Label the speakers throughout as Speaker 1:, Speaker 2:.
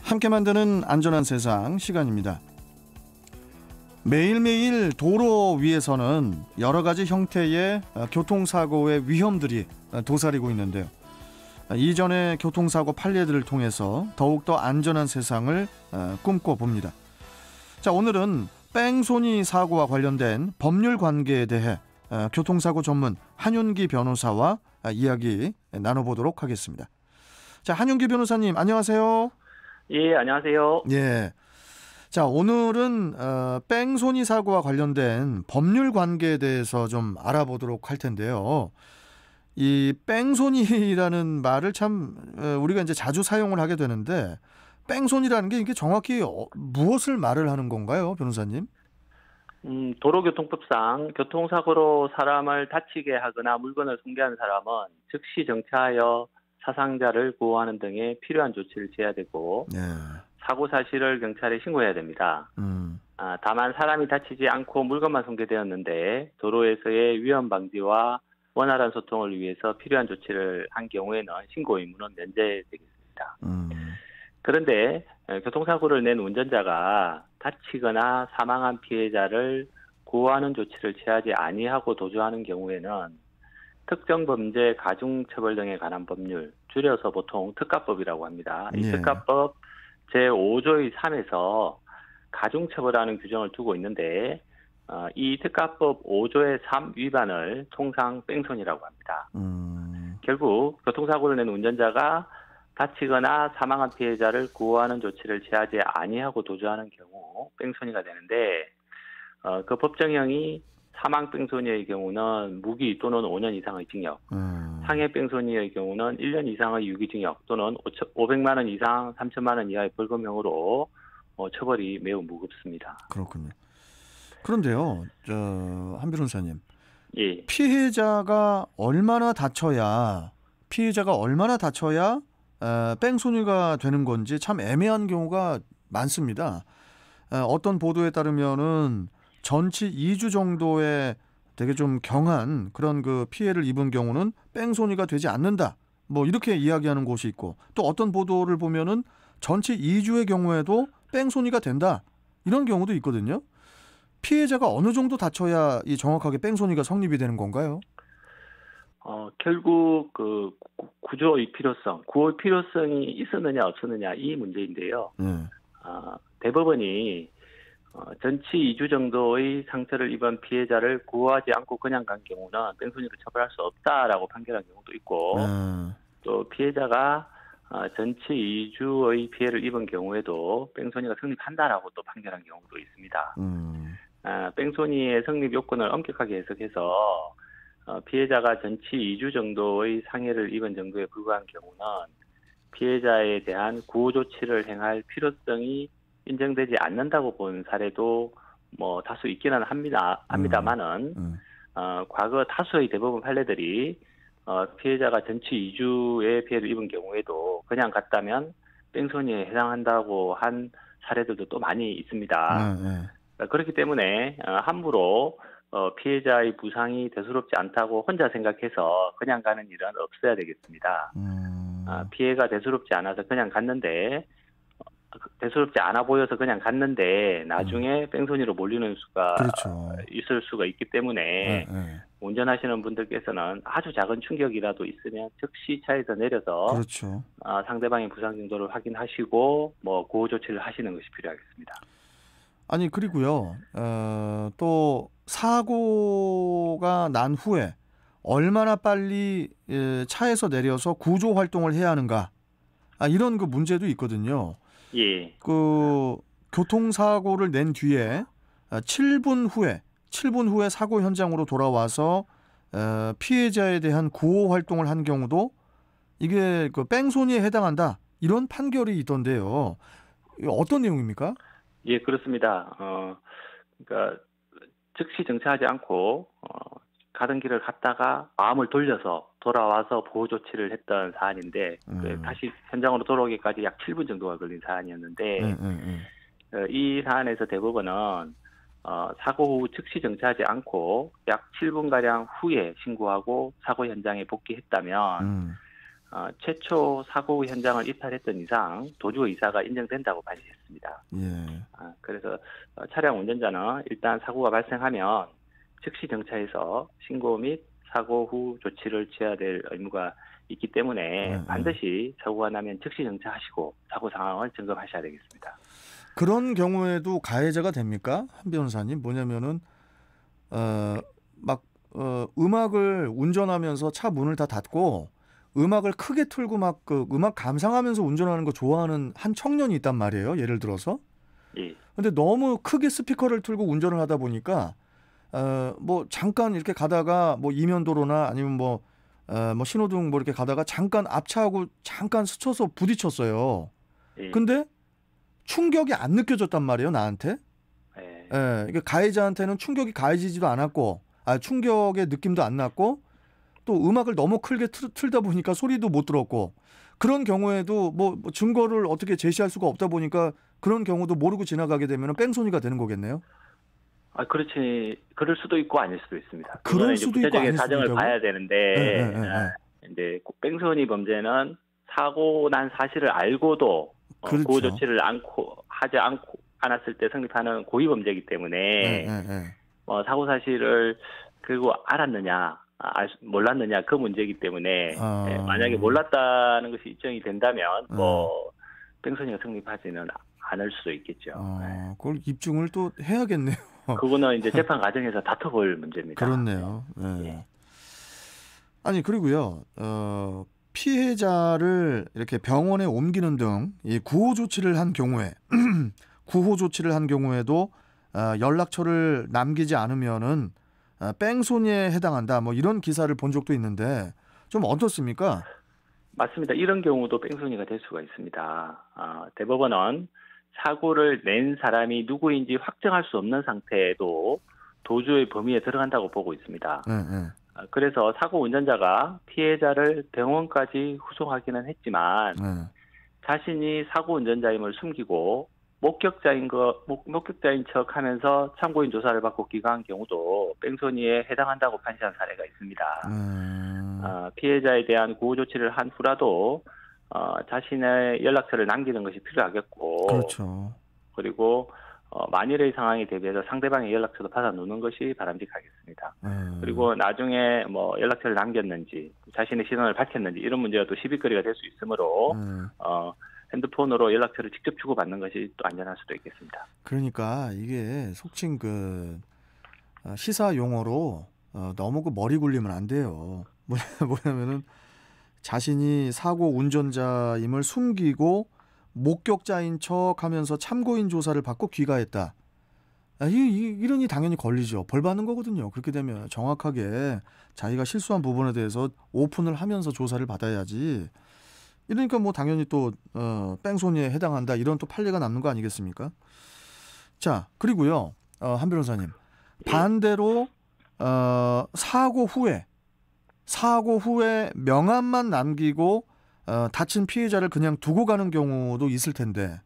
Speaker 1: 함께 만드는 안전한 세상 시간입니다. 매일매일 도로 위에서는 여러 가지 형태의 교통사고의 위험들이 도사리고 있는데요. 이전의 교통사고 판례들을 통해서 더욱더 안전한 세상을 꿈꿔봅니다. 자, 오늘은 뺑소니 사고와 관련된 법률 관계에 대해 교통사고 전문 한윤기 변호사와 이야기 나눠보도록 하겠습니다. 자, 한윤기 변호사님 안녕하세요.
Speaker 2: 예, 안녕하세요.
Speaker 1: 예. 자, 오늘은 뺑소니 사고와 관련된 법률 관계에 대해서 좀 알아보도록 할 텐데요. 이 뺑소니라는 말을 참 우리가 이제 자주 사용을 하게 되는데, 뺑소니라는 게 이게 정확히 무엇을 말을 하는 건가요, 변호사님?
Speaker 2: 도로교통법상 교통사고로 사람을 다치게 하거나 물건을 손괴한 사람은 즉시 정차하여 사상자를 구호하는 등의 필요한 조치를 취해야 되고,
Speaker 1: 네.
Speaker 2: 사고 사실을 경찰에 신고해야 됩니다. 다만 사람이 다치지 않고 물건만 손괴되었는데 도로에서의 위험 방지와 원활한 소통을 위해서 필요한 조치를 한 경우에는 신고 의무는 면제되겠습니다. 그런데 교통사고를 낸 운전자가 다치거나 사망한 피해자를 구호하는 조치를 취하지 아니하고 도주하는 경우에는 특정 범죄 가중처벌 등에 관한 법률, 줄여서 보통 특가법이라고 합니다. 이 특가법 제5조의 3에서 가중처벌하는 규정을 두고 있는데, 이 특가법 5조의 3 위반을 통상 뺑소니라고 합니다. 결국 교통사고를 낸 운전자가 다치거나 사망한 피해자를 구호하는 조치를 취하지 아니하고 도주하는 경우 뺑소니가 되는데, 그 법정형이 사망 뺑소니의 경우는 무기 또는 5년 이상의 징역, 상해 뺑소니의 경우는 1년 이상의 유기징역 또는 500만 원 이상 3천만 원 이하의 벌금형으로 처벌이 매우 무겁습니다.
Speaker 1: 그렇군요. 그런데요, 한 변호사님,
Speaker 2: 예.
Speaker 1: 피해자가 얼마나 다쳐야 뺑소니가 되는 건지 참 애매한 경우가 많습니다. 어떤 보도에 따르면은 전치 2주 정도의 되게 좀 경한 그런 그 피해를 입은 경우는 뺑소니가 되지 않는다, 뭐 이렇게 이야기하는 곳이 있고, 또 어떤 보도를 보면은 전치 2주의 경우에도 뺑소니가 된다, 이런 경우도 있거든요. 피해자가 어느 정도 다쳐야 이 정확하게 뺑소니가 성립이 되는 건가요?
Speaker 2: 결국 그 구조의 필요성, 구호의 필요성이 있었느냐 없었느냐 이 문제인데요. 대법원이 전치 2주 정도의 상처를 입은 피해자를 구호하지 않고 그냥 간 경우는 뺑소니로 처벌할 수 없다라고 판결한 경우도 있고, 또 피해자가 전치 2주의 피해를 입은 경우에도 뺑소니가 성립한다라고 또 판결한 경우도 있습니다. 뺑소니의 성립 요건을 엄격하게 해석해서 피해자가 전치 2주 정도의 상해를 입은 정도에 불과한 경우는 피해자에 대한 구호 조치를 행할 필요성이 인정되지 않는다고 본 사례도 뭐 다수 있기는 합니다만은 과거 다수의 대법원 판례들이 피해자가 전치 2주의 피해를 입은 경우에도 그냥 갔다면 뺑소니에 해당한다고 한 사례들도 또 많이 있습니다. 그렇기 때문에 함부로 피해자의 부상이 대수롭지 않다고 혼자 생각해서 그냥 가는 일은 없어야 되겠습니다. 피해가 대수롭지 않아서 그냥 갔는데, 대수롭지 않아 보여서 그냥 갔는데 나중에 뺑소니로 몰리는 수가
Speaker 1: 그렇죠.
Speaker 2: 있을 수가 있기 때문에 운전하시는 분들께서는 아주 작은 충격이라도 있으면 즉시 차에서 내려서
Speaker 1: 그렇죠.
Speaker 2: 상대방의 부상 정도를 확인하시고 뭐 구호 조치를 하시는 것이 필요하겠습니다.
Speaker 1: 아니, 그리고요, 또 사고가 난 후에 얼마나 빨리 차에서 내려서 구조 활동을 해야 하는가, 이런 그 문제도 있거든요.
Speaker 2: 예.
Speaker 1: 그 교통사고를 낸 뒤에 7분 후에 사고 현장으로 돌아와서 피해자에 대한 구호 활동을 한 경우도 이게 그 뺑소니에 해당한다, 이런 판결이 있던데요. 어떤 내용입니까?
Speaker 2: 예, 그렇습니다. 그러니까 즉시 정차하지 않고 가던 길을 갔다가 마음을 돌려서 돌아와서 보호 조치를 했던 사안인데, 다시 현장으로 돌아오기까지 약 7분 정도가 걸린 사안이었는데, 이 사안에서 대법원은 사고 후 즉시 정차하지 않고 약 7분가량 후에 신고하고 사고 현장에 복귀했다면 최초 사고 현장을 이탈했던 이상 도주 의사가 인정된다고 발표했습니다.
Speaker 1: 예.
Speaker 2: 그래서 차량 운전자는 일단 사고가 발생하면 즉시 정차해서 신고 및 사고 후 조치를 취해야 될 의무가 있기 때문에 반드시 사고가 나면 즉시 정차하시고 사고 상황을 점검하셔야 되겠습니다.
Speaker 1: 그런 경우에도 가해자가 됩니까? 한 변호사님, 뭐냐면은 음악을 운전하면서 차 문을 다 닫고 음악을 크게 틀고 막 그 음악 감상하면서 운전하는 거 좋아하는 한 청년이 있단 말이에요. 예를 들어서.
Speaker 2: 예.
Speaker 1: 근데 너무 크게 스피커를 틀고 운전을 하다 보니까 뭐 잠깐 이렇게 가다가 뭐 이면도로나 아니면 뭐 신호등 뭐 이렇게 가다가 잠깐 앞차하고 잠깐 스쳐서 부딪혔어요.
Speaker 2: 예.
Speaker 1: 근데 충격이 안 느껴졌단 말이에요, 나한테.
Speaker 2: 예.
Speaker 1: 그러니까 가해자한테는 충격이 가해지지도 않았고, 충격의 느낌도 안 났고, 또 음악을 너무 크게 틀다 보니까 소리도 못 들었고, 그런 경우에도 뭐 증거를 어떻게 제시할 수가 없다 보니까 그런 경우도 모르고 지나가게 되면 뺑소니가 되는 거겠네요.
Speaker 2: 그렇지. 그럴 수도 있고 아닐 수도 있습니다.
Speaker 1: 그럴 수도 있고 아닐 수도
Speaker 2: 사정을
Speaker 1: 있다고?
Speaker 2: 봐야 되는데 이제 뺑소니 범죄는 사고 난 사실을 알고도
Speaker 1: 그렇죠.
Speaker 2: 보호 조치를 하지 않았을 때 성립하는 고의 범죄이기 때문에 사고 사실을 그리고 알았느냐 몰랐느냐 그 문제이기 때문에 만약에 몰랐다는 것이 입증이 된다면 뺑소니가 성립하지는 않을 수도 있겠죠.
Speaker 1: 그걸 입증을 또 해야겠네요.
Speaker 2: 그거는 이제 재판 과정에서 다퉈볼 문제입니다.
Speaker 1: 그렇네요. 네. 아니 그리고요. 피해자를 이렇게 병원에 옮기는 등 이 구호 조치를 한 경우에도 연락처를 남기지 않으면은 뺑소니에 해당한다. 뭐 이런 기사를 본 적도 있는데 좀 어떻습니까?
Speaker 2: 맞습니다. 이런 경우도 뺑소니가 될 수가 있습니다. 대법원은 사고를 낸 사람이 누구인지 확정할 수 없는 상태에도 도주의 범위에 들어간다고 보고 있습니다. 그래서 사고 운전자가 피해자를 병원까지 후송하기는 했지만 자신이 사고 운전자임을 숨기고 목격자인 척하면서 참고인 조사를 받고 귀가한 경우도 뺑소니에 해당한다고 판시한 사례가 있습니다. 피해자에 대한 구호 조치를 한 후라도 자신의 연락처를 남기는 것이 필요하겠고,
Speaker 1: 그렇죠.
Speaker 2: 그리고 만일의 상황에 대비해서 상대방의 연락처도 받아 놓는 것이 바람직하겠습니다. 그리고 나중에 뭐 연락처를 남겼는지, 자신의 신원을 밝혔는지 이런 문제가 또 시비거리가 될 수 있으므로 핸드폰으로 연락처를 직접 주고받는 것이 또 안전할 수도 있겠습니다.
Speaker 1: 그러니까 이게 속칭 그 시사 용어로 너무 그 머리 굴리면 안 돼요. 뭐냐면은 자신이 사고 운전자임을 숨기고 목격자인 척하면서 참고인 조사를 받고 귀가했다. 이러니 당연히 걸리죠. 벌 받는 거거든요. 그렇게 되면 정확하게 자기가 실수한 부분에 대해서 오픈을 하면서 조사를 받아야지. 이러니까 뭐 당연히 또 뺑소니에 해당한다. 이런 또 판례가 남는 거 아니겠습니까? 자, 그리고요. 한 변호사님. 반대로 사고 후에 명함만 남기고 다친 피해자를 그냥 두고 가는 경우도 있을 텐데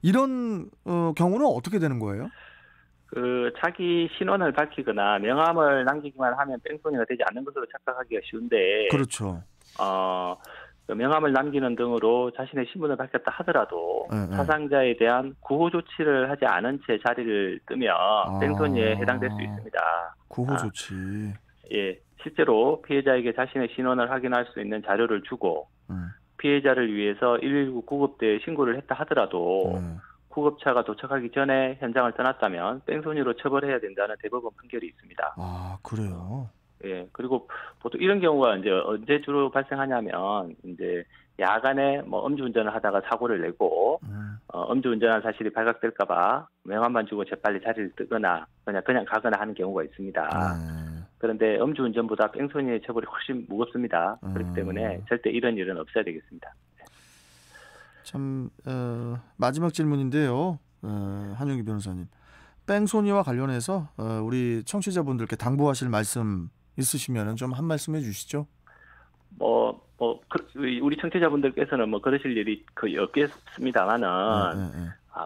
Speaker 1: 이런 경우는 어떻게 되는 거예요?
Speaker 2: 자기 신원을 밝히거나 명함을 남기기만 하면 뺑소니가 되지 않는 것으로 착각하기가 쉬운데
Speaker 1: 그렇죠.
Speaker 2: 명함을 남기는 등으로 자신의 신분을 밝혔다 하더라도 사상자에 대한 구호 조치를 하지 않은 채 자리를 뜨면 뺑소니에 해당될 수 있습니다.
Speaker 1: 구호 조치.
Speaker 2: 예, 실제로 피해자에게 자신의 신원을 확인할 수 있는 자료를 주고 피해자를 위해서 119 구급대에 신고를 했다 하더라도 구급차가 도착하기 전에 현장을 떠났다면 뺑소니로 처벌해야 된다는 대법원 판결이 있습니다.
Speaker 1: 그래요?
Speaker 2: 예, 그리고 보통 이런 경우가 이제 언제 주로 발생하냐면 이제 야간에 뭐 음주운전을 하다가 사고를 내고 음주운전한 사실이 발각될까봐 명함만 주고 재빨리 자리를 뜨거나 그냥 가거나 하는 경우가 있습니다. 그런데 음주운전보다 뺑소니의 처벌이 훨씬 무겁습니다. 그렇기 때문에 절대 이런 일은 없어야 되겠습니다.
Speaker 1: 참 마지막 질문인데요, 한영기 변호사님. 뺑소니와 관련해서 우리 청취자분들께 당부하실 말씀 있으시면 좀 한 말씀 해주시죠.
Speaker 2: 우리 청취자분들께서는 뭐 그러실 일이 거의 없겠습니다만은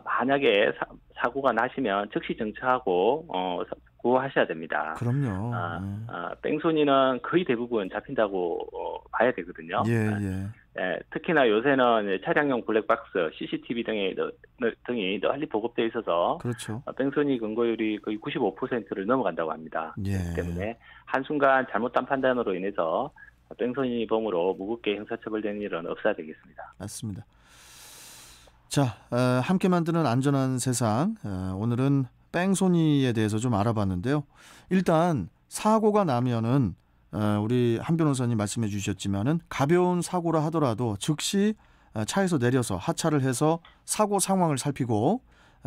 Speaker 2: 만약에 사고가 나시면 즉시 정차하고 구호하셔야 됩니다.
Speaker 1: 그럼요.
Speaker 2: 뺑소니는 거의 대부분 잡힌다고 봐야 되거든요.
Speaker 1: 예.
Speaker 2: 특히나 요새는 차량용 블랙박스, CCTV 등이 널리 보급되어 있어서
Speaker 1: 그렇죠.
Speaker 2: 뺑소니 근거율이 거의 95%를 넘어간다고 합니다.
Speaker 1: 예.
Speaker 2: 그렇기 때문에 한순간 잘못한 판단으로 인해서 뺑소니범으로 무겁게 형사처벌되는 일은 없어야 되겠습니다.
Speaker 1: 맞습니다. 자, 함께 만드는 안전한 세상. 오늘은 뺑소니에 대해서 좀 알아봤는데요. 일단 사고가 나면은 우리 한 변호사님 말씀해 주셨지만은 가벼운 사고라 하더라도 즉시 차에서 내려서 하차를 해서 사고 상황을 살피고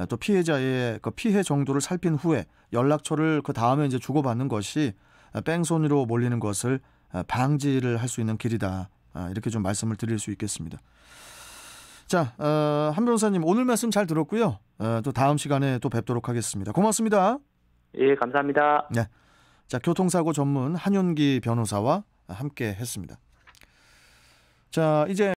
Speaker 1: 또 피해자의 그 피해 정도를 살핀 후에 연락처를 그 다음에 이제 주고받는 것이 뺑소니로 몰리는 것을 방지를 할 수 있는 길이다. 이렇게 좀 말씀을 드릴 수 있겠습니다. 자, 한 변호사님 오늘 말씀 잘 들었고요. 또 다음 시간에 또 뵙도록 하겠습니다. 고맙습니다.
Speaker 2: 예, 감사합니다.
Speaker 1: 네. 자, 교통사고 전문 한윤기 변호사와 함께 했습니다. 자, 이제